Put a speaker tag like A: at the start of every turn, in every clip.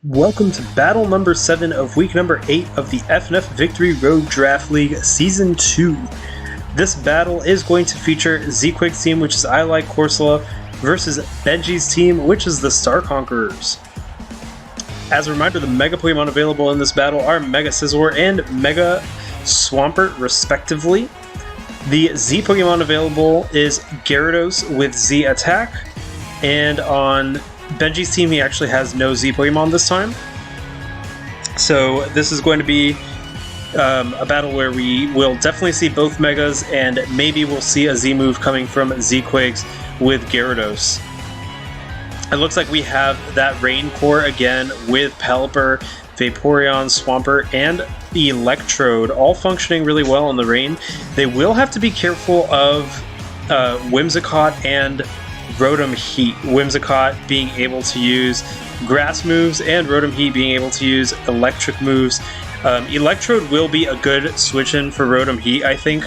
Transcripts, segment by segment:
A: Welcome to battle number 7 of week number 8 of the FnF Victory Road Draft League Season 2. This battle is going to feature Liek's team, which is I Like Corsola, versus Benji's team, which is the Star Conquerors. As a reminder, the Mega Pokemon available in this battle are Mega Scizor and Mega Swampert, respectively. The Z Pokemon available is Gyarados with Z Attack, and on Benji's team, he actually has no Z Pokemon this time. So this is going to be a battle where we will definitely see both Megas, and maybe we'll see a Z move coming from Liek with Gyarados. It looks like we have that Rain Core again with Pelipper, Vaporeon, Swampert, and Electrode, all functioning really well in the rain. They will have to be careful of Whimsicott and Rotom Heat. Whimsicott being able to use grass moves and Rotom Heat being able to use electric moves. Electrode will be a good switch-in for Rotom Heat, I think,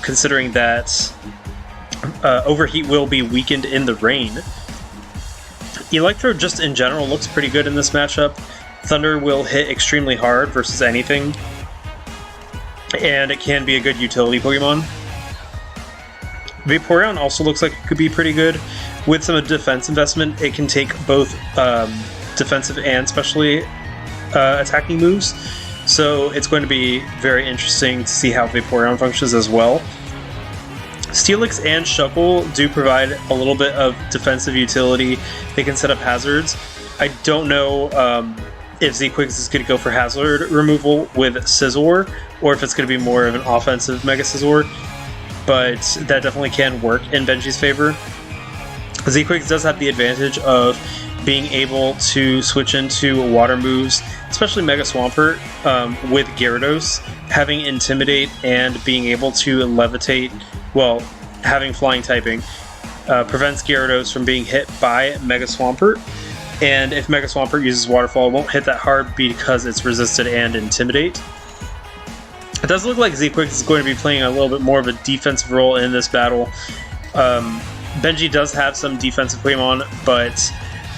A: considering that Overheat will be weakened in the rain. Electrode just in general looks pretty good in this matchup. Thunder will hit extremely hard versus anything, and it can be a good utility Pokemon. Vaporeon also looks like it could be pretty good. With some defense investment, it can take both defensive and specially attacking moves. So it's going to be very interesting to see how Vaporeon functions as well. Steelix and Shuckle do provide a little bit of defensive utility. They can set up hazards. I don't know if Liek is going to go for hazard removal with Scizor, or if it's going to be more of an offensive Mega Scizor. But that definitely can work in Benji's favor. Liek does have the advantage of being able to switch into water moves, especially Mega Swampert with Gyarados. Having Intimidate and being able to Levitate, well, having Flying typing, prevents Gyarados from being hit by Mega Swampert. And if Mega Swampert uses Waterfall, it won't hit that hard because it's resisted and Intimidate. It does look like Liek is going to be playing a little bit more of a defensive role in this battle. Benji does have some defensive Pokemon, but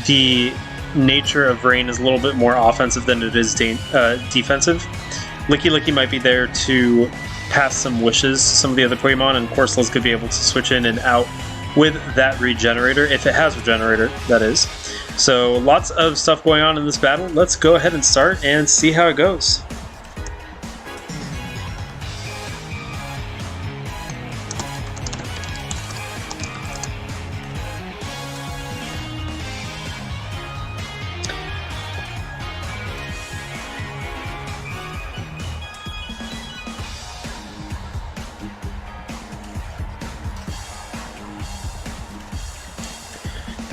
A: the nature of Rain is a little bit more offensive than it is defensive. Liek might be there to pass some wishes to some of the other Pokemon, and Corsola could be able to switch in and out with that Regenerator, if it has Regenerator, that is. So lots of stuff going on in this battle. Let's go ahead and start and see how it goes.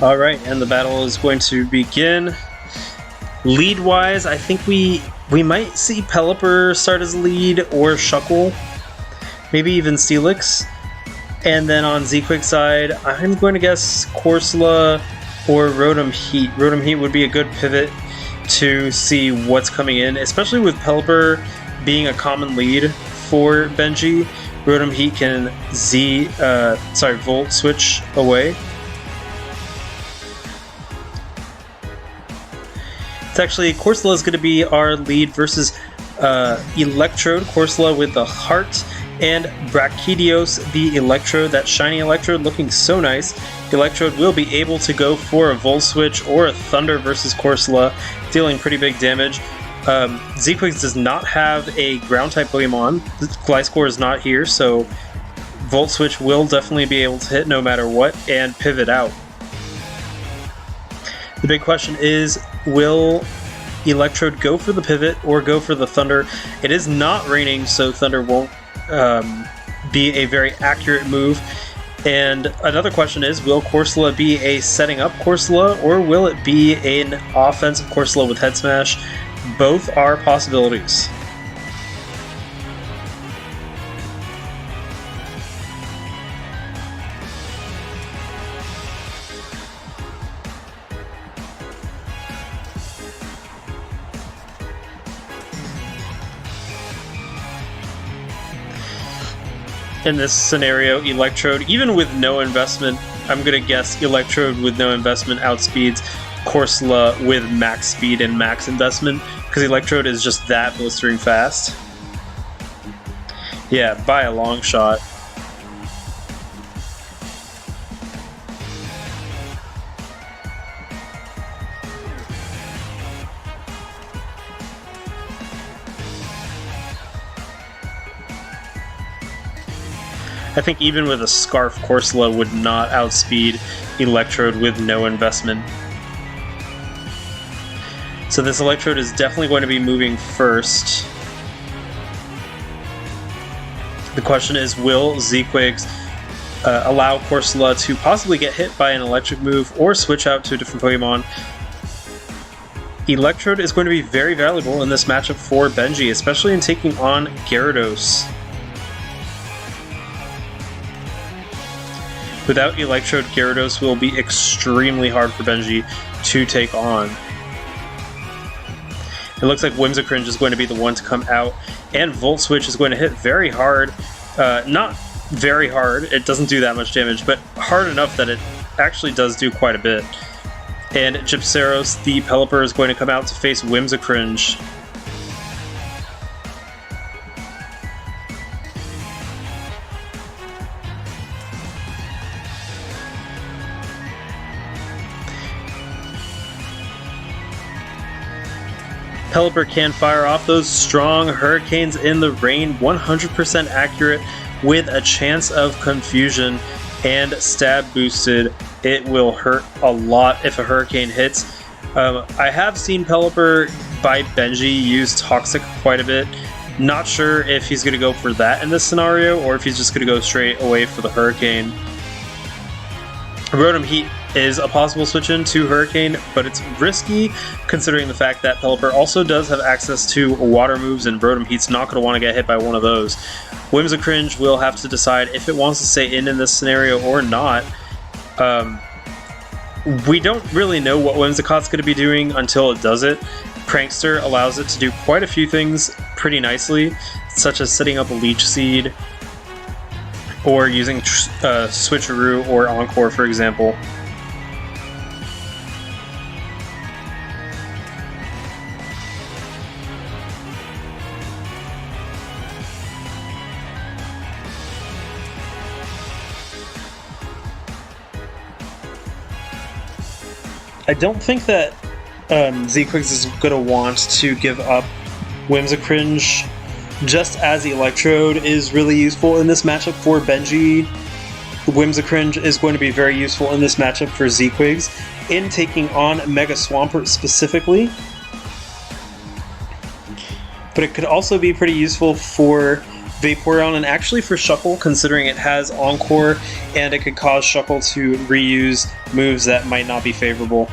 A: Alright, and the battle is going to begin. Lead-wise, I think we might see Pelipper start as lead, or Shuckle, maybe even Steelix. And then on Liek's side, I'm going to guess Corsola or Rotom Heat. Rotom Heat would be a good pivot to see what's coming in, especially with Pelipper being a common lead for Benji. Rotom Heat can Volt switch away. It's actually Corsola is going to be our lead versus Electrode. Corsola with the Heart, and Brachydios the Electrode, that shiny Electrode looking so nice. Electrode will be able to go for a Volt Switch or a Thunder versus Corsola, dealing pretty big damage. Liek does not have a Ground-type Pokemon. Gliscor is not here, so Volt Switch will definitely be able to hit no matter what and pivot out. The big question is, will Electrode go for the pivot or go for the Thunder? It is not raining, so Thunder won't be a very accurate move. And another question is, will Corsola be a setting up Corsola, or will it be an offensive Corsola with Head Smash? Both are possibilities. In this scenario, Electrode, even with no investment, I'm going to guess Electrode with no investment outspeeds Corsola with max speed and max investment, because Electrode is just that blistering fast. Yeah, by a long shot. I think even with a Scarf, Corsola would not outspeed Electrode with no investment. So this Electrode is definitely going to be moving first. The question is, will Z-Quigs allow Corsola to possibly get hit by an electric move or switch out to a different Pokemon? Electrode is going to be very valuable in this matchup for Benji, especially in taking on Gyarados. Without Electrode, Gyarados will be extremely hard for Benji to take on. It looks like Whimsicringe is going to be the one to come out, and Volt Switch is going to hit very hard. Not very hard, it doesn't do that much damage, but hard enough that it actually does do quite a bit. And Gypceros, the Pelipper, is going to come out to face Whimsicringe. Pelipper can fire off those strong Hurricanes in the rain, 100% accurate with a chance of confusion and stab boosted. It will hurt a lot if a Hurricane hits. I have seen Pelipper by Benji use Toxic quite a bit. Not sure if he's going to go for that in this scenario or if he's just going to go straight away for the Hurricane. Rotom Heat is a possible switch in to Hurricane, but it's risky considering the fact that Pelipper also does have access to water moves, and Rotom Heat's not going to want to get hit by one of those. Whimsicringe will have to decide if it wants to stay in this scenario or not. We don't really know what Whimsicott's going to be doing until it does it. Prankster allows it to do quite a few things pretty nicely, such as setting up a Leech Seed, or using Switcheroo or Encore, for example. I don't think that Z-Quigs is going to want to give up Whimsicringe, just as Electrode is really useful in this matchup for Benji. Whimsicringe is going to be very useful in this matchup for Z-Quigs in taking on Mega Swampert specifically. But it could also be pretty useful for Vaporeon and actually for Shuckle, considering it has Encore and it could cause Shuckle to reuse moves that might not be favorable.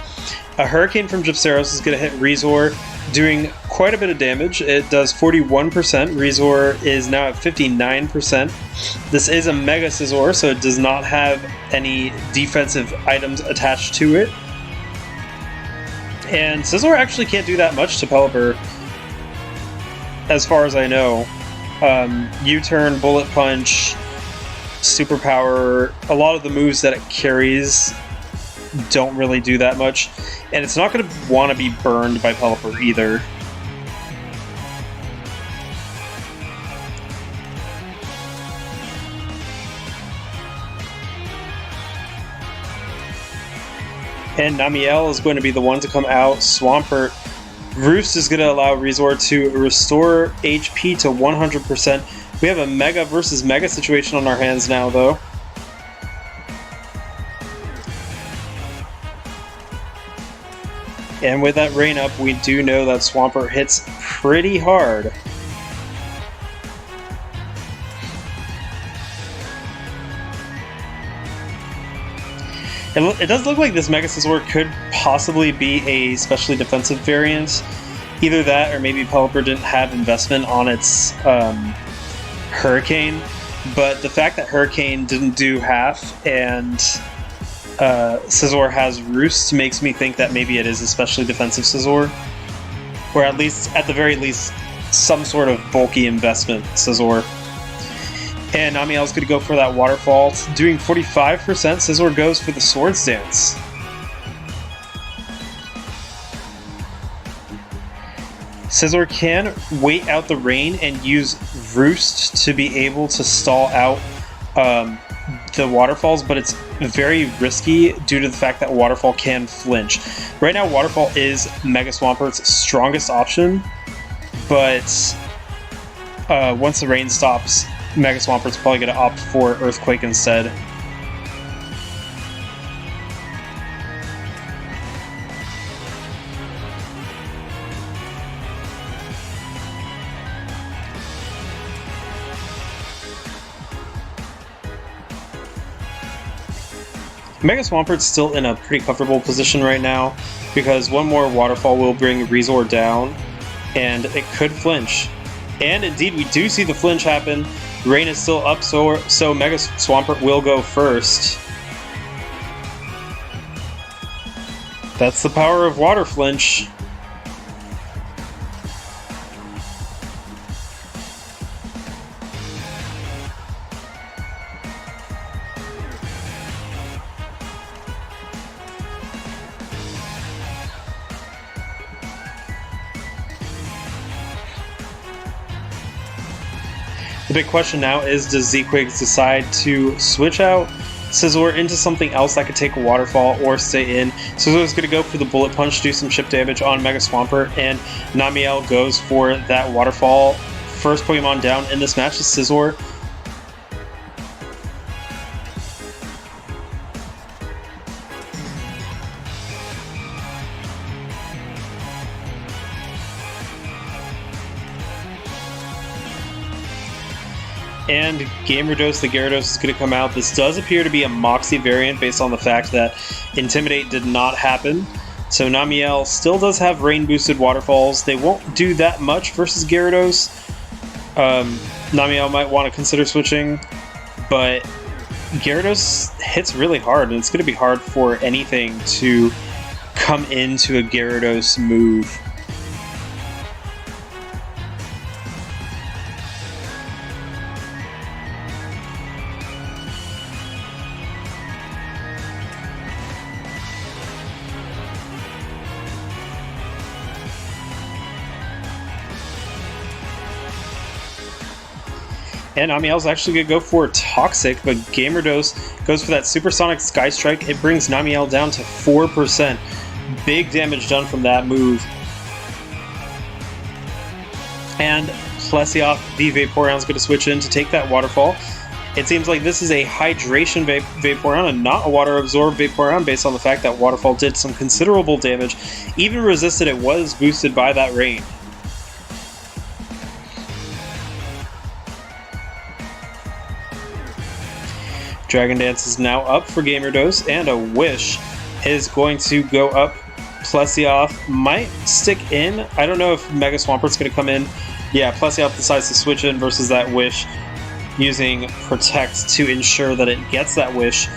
A: A Hurricane from Gypceros is going to hit Rezor, doing quite a bit of damage. It does 41%. Rezor is now at 59%. This is a Mega Scizor, so it does not have any defensive items attached to it. And Scizor actually can't do that much to Pelipper, as far as I know. U-turn, Bullet Punch, Superpower, a lot of the moves that it carries don't really do that much. And it's not going to want to be burned by Pelipper either. And Namielle is going to be the one to come out. Swampert. Roost is going to allow Rezor to restore HP to 100%. We have a Mega versus Mega situation on our hands now, though. And with that rain up, we do know that Swampert hits pretty hard. It does look like this Mega Scizor could possibly be a specially defensive variant. Either that, or maybe Pelipper didn't have investment on its Hurricane. But the fact that Hurricane didn't do half and Scizor has Roost makes me think that maybe it is a specially defensive Scizor. Or at least, at the very least, some sort of bulky investment Scizor. And Namielle's going to go for that Waterfall. Doing 45%, Scizor goes for the Swords Dance. Scizor can wait out the rain and use Roost to be able to stall out the Waterfalls, but it's very risky due to the fact that Waterfall can flinch. Right now, Waterfall is Mega Swampert's strongest option, but once the rain stops, Mega Swampert's probably going to opt for Earthquake instead. Mega Swampert's still in a pretty comfortable position right now because one more Waterfall will bring Resor down and it could flinch. And indeed, we do see the flinch happen. Rain is still up, so Mega Swampert will go first. That's the power of Water Flinch. The big question now is, does Z-Quakes decide to switch out Scizor into something else that could take a Waterfall or stay in? Scizor is going to go for the Bullet Punch, do some chip damage on Mega Swampert, and Namiel goes for that Waterfall. First Pokemon down in this match is Scizor. And Gyarados, the Gyarados is going to come out. This does appear to be a Moxie variant based on the fact that Intimidate did not happen. So Namiel still does have rain boosted Waterfalls. They won't do that much versus Gyarados. Namiel might want to consider switching, but Gyarados hits really hard, and it's going to be hard for anything to come into a Gyarados move. And Namiel's actually going to go for Toxic, but Gyarados goes for that Supersonic Sky Strike. It brings Namiel down to 4%. Big damage done from that move. And Plesioth, the Vaporeon, is going to switch in to take that Waterfall. It seems like this is a Hydration Vaporeon and not a Water Absorb Vaporeon based on the fact that Waterfall did some considerable damage. Even resisted, it was boosted by that rain. Dragon Dance is now up for Gyarados, and a Wish is going to go up. Plesioth might stick in. I don't know if Mega Swampert's going to come in. Yeah, Plesioth decides to switch in versus that Wish, using Protect to ensure that it gets that Wish.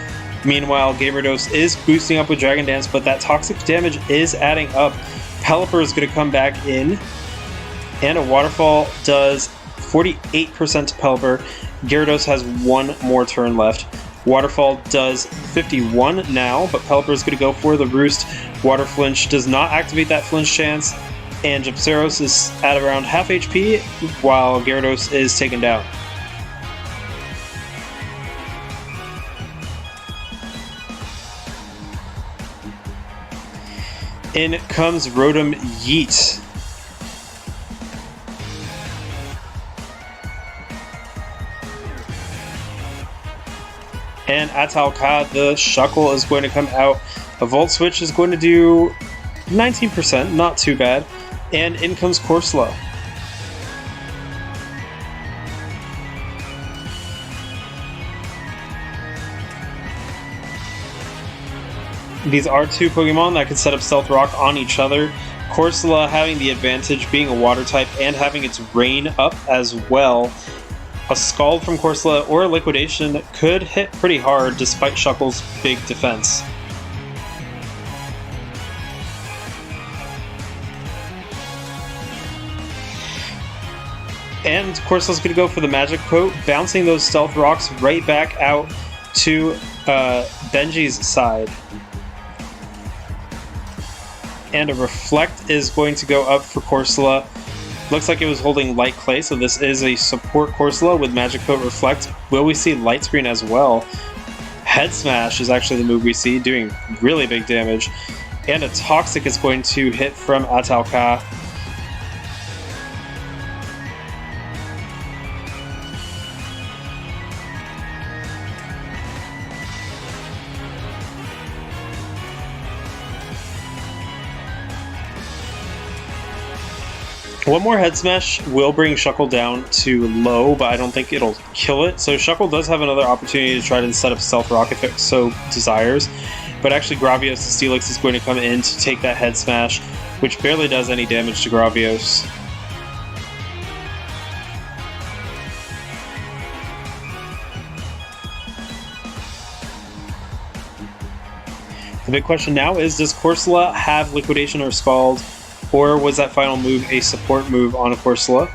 A: Meanwhile, Gyarados is boosting up with Dragon Dance, but that toxic damage is adding up. Pelipper is going to come back in, and a Waterfall does 48% to Pelipper. Gyarados has one more turn left. Waterfall does 51 now, but Pelipper is going to go for the Roost. Water Flinch does not activate that flinch chance, and Gyarados is at around half HP, while Gyarados is taken down. In comes Rotom Yeet. And Atalka, the Shuckle, is going to come out. A Volt Switch is going to do 19%, not too bad. And in comes Corsola. These are two Pokemon that can set up Stealth Rock on each other. Corsola having the advantage being a Water type and having its Rain up as well. A Scald from Corsola or a Liquidation could hit pretty hard despite Shuckle's big defense. And Corsola's going to go for the Magic Quote, bouncing those Stealth Rocks right back out to Benji's side. And a Reflect is going to go up for Corsola. Looks like it was holding Light Clay, so this is a support Corsola with Magic Coat Reflect. Will we see Light Screen as well? Head Smash is actually the move we see, doing really big damage. And a Toxic is going to hit from Atalka. One more Head Smash will bring Shuckle down to low, but I don't think it'll kill it. So Shuckle does have another opportunity to try to set up Stealth Rock if it so desires. But actually Gravios and Steelix is going to come in to take that Head Smash, which barely does any damage to Gravios. The big question now is, does Corsola have Liquidation or Scald? Or was that final move a support move on a Corsola?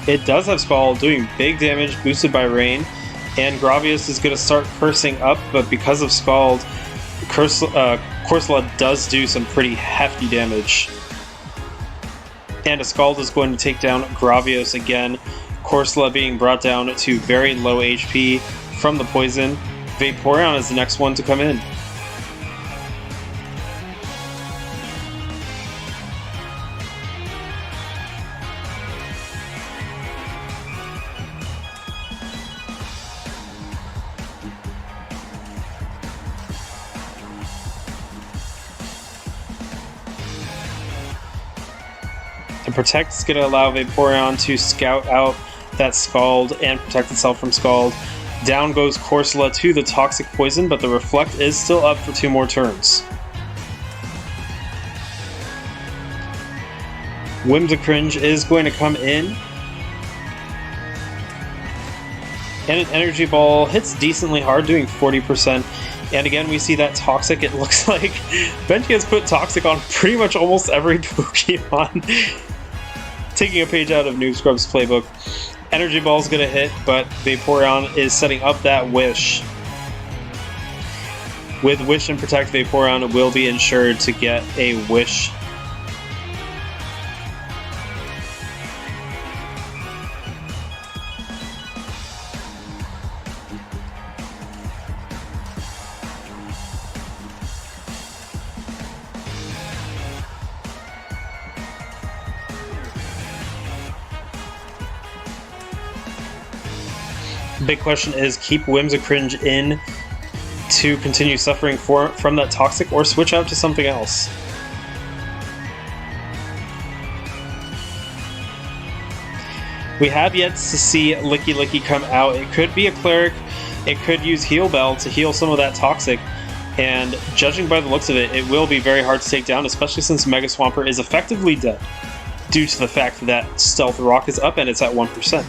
A: It does have Scald, doing big damage, boosted by Rain, and Gravios is going to start cursing up, but because of Scald, Corsola does do some pretty hefty damage. And a Scald is going to take down Gravios again. Corsola being brought down to very low HP from the poison. Vaporeon is the next one to come in. The Protect is going to allow Vaporeon to scout out that Scald and protect itself from Scald. Down goes Corsola to the Toxic Poison, but the Reflect is still up for 2 more turns. Whimsicringe is going to come in. And an Energy Ball hits decently hard, doing 40%. And again, we see that Toxic. It looks like Benji has put Toxic on pretty much almost every Pokemon. Taking a page out of Noob Scrub's playbook. Energy Ball is going to hit, but Vaporeon is setting up that Wish. With Wish and Protect, Vaporeon will be ensured to get a Wish. Big question is, keep Whimsicringe in to continue suffering from that Toxic, or switch out to something else. We have yet to see Licky come out. It could be a Cleric, it could use Heal Bell to heal some of that Toxic, and judging by the looks of it, it will be very hard to take down, especially since Mega Swampert is effectively dead, due to the fact that Stealth Rock is up and it's at 1%.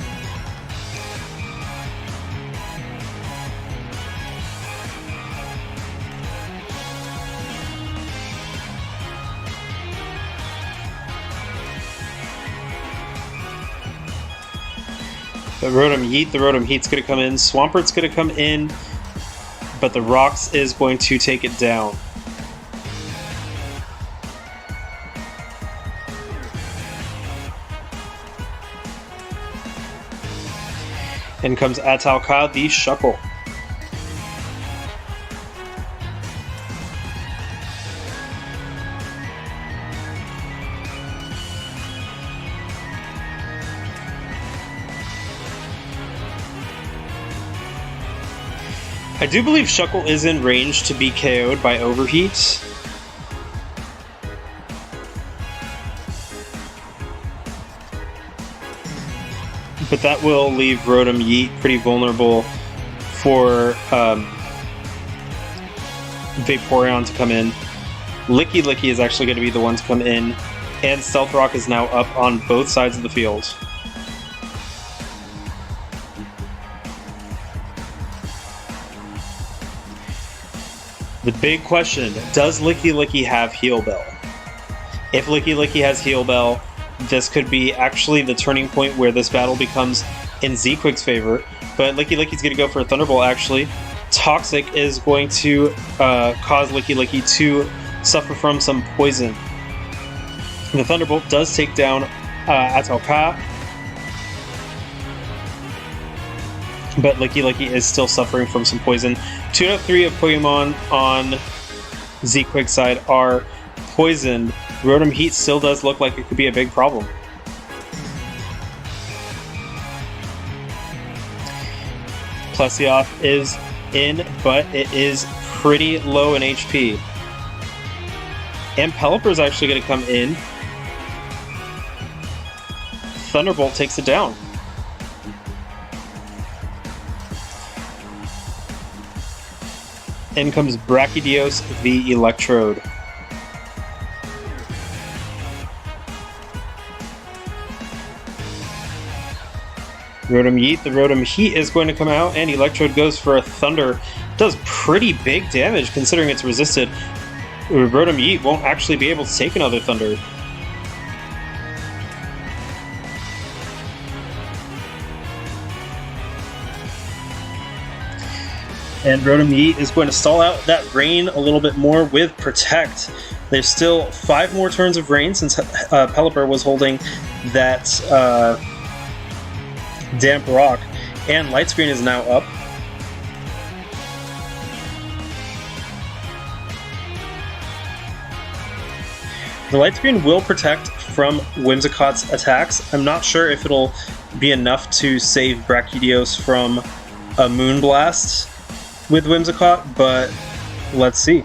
A: The Rotom Heat's going to come in, Swampert's going to come in, but the Rocks is going to take it down. In comes Atalka, the Shuckle. I do believe Shuckle is in range to be KO'd by Overheat. But that will leave Rotom Yeet pretty vulnerable for Vaporeon to come in. Licky is actually going to be the one to come in, and Stealth Rock is now up on both sides of the field. The big question, does Licky have Heal Bell? If Licky has Heal Bell, this could be actually the turning point where this battle becomes in Zeekwig's favor. But Licky Licky's going to go for a Thunderbolt, actually. Toxic is going to cause Licky Licky to suffer from some poison. The Thunderbolt does take down Atalka, but Licky Licky is still suffering from some poison. 2 out of 3 of Pokemon on Zeekwig's side are poisoned. Rotom Heat still does look like it could be a big problem. Plesioth is in, but it is pretty low in HP. And Pelipper is actually going to come in. Thunderbolt takes it down. In comes Brachydios the Electrode. Rotom Yeet, the Rotom Heat is going to come out, and Electrode goes for a Thunder. Does pretty big damage considering it's resisted. Rotom Yeet won't actually be able to take another Thunder. And Rotom Yeet is going to stall out that Rain a little bit more with Protect. There's still 5 more turns of Rain since Pelipper was holding that Damp Rock. And Light Screen is now up. The Light Screen will protect from Whimsicott's attacks. I'm not sure if it'll be enough to save Brachydios from a Moonblast with Whimsicott, but let's see.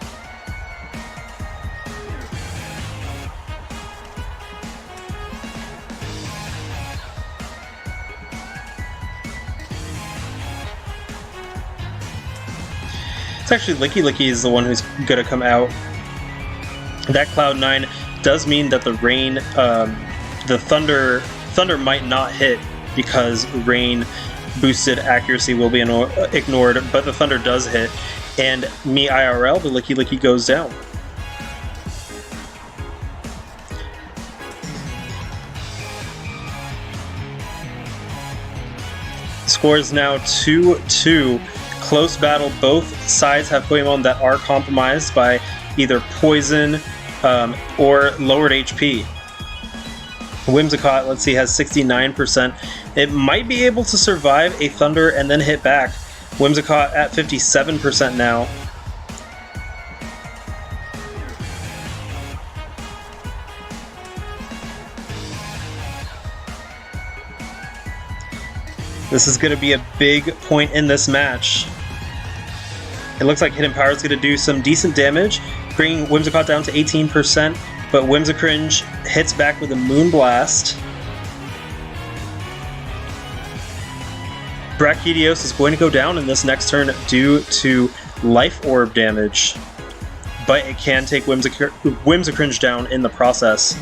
A: It's actually Licky Licky is the one who's going to come out. That Cloud 9 does mean that the Rain, the Thunder might not hit because Rain boosted accuracy will be ignored, but the Thunder does hit, and me IRL, the Licky Licky goes down. Score is now 2-2. Close battle. Both sides have Pokemon that are compromised by either poison or lowered HP. Whimsicott, let's see, has 69%. It might be able to survive a Thunder and then hit back. Whimsicott at 57% now. This is going to be a big point in this match. It looks like Hidden Power is going to do some decent damage, bringing Whimsicott down to 18%. But Whimsicringe hits back with a Moonblast. Brachydios is going to go down in this next turn due to Life Orb damage. But it can take Whimsicringe down in the process.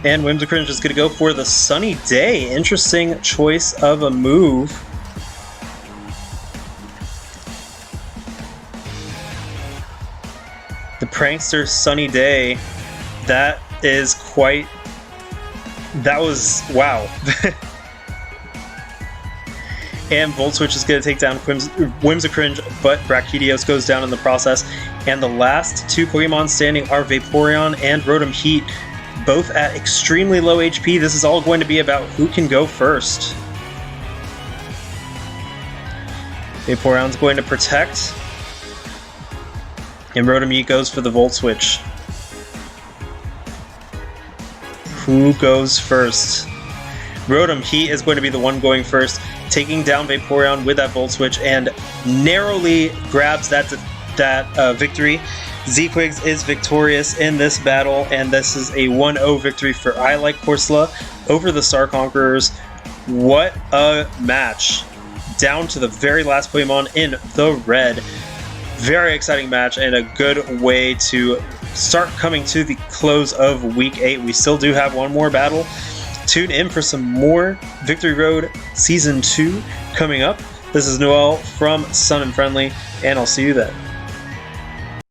A: And Whimsicringe is going to go for the Sunny Day. Interesting choice of a move. The Prankster Sunny Day. That is quite... That was... wow. And Volt Switch is going to take down Whimsicringe, but Brachydios goes down in the process. And the last 2 Pokemon standing are Vaporeon and Rotom Heat, both at extremely low HP. This is all going to be about who can go first. Vaporeon's going to protect, and Rotom Heat goes for the Volt Switch. Who goes first? Rotom Heat is going to be the one going first, taking down Vaporeon with that Volt Switch, and narrowly grabs that victory. Zeekwig's is victorious in this battle, and this is a 1-0 victory for I Like Corsola over the Star Conquerors. What a match! Down to the very last Pokemon in the red. Very exciting match, and a good way to start coming to the close of Week 8. We still do have one more battle tune in for some more Victory Road Season 2 coming up. This is Noel from Sun and Friendly, and I'll see you then.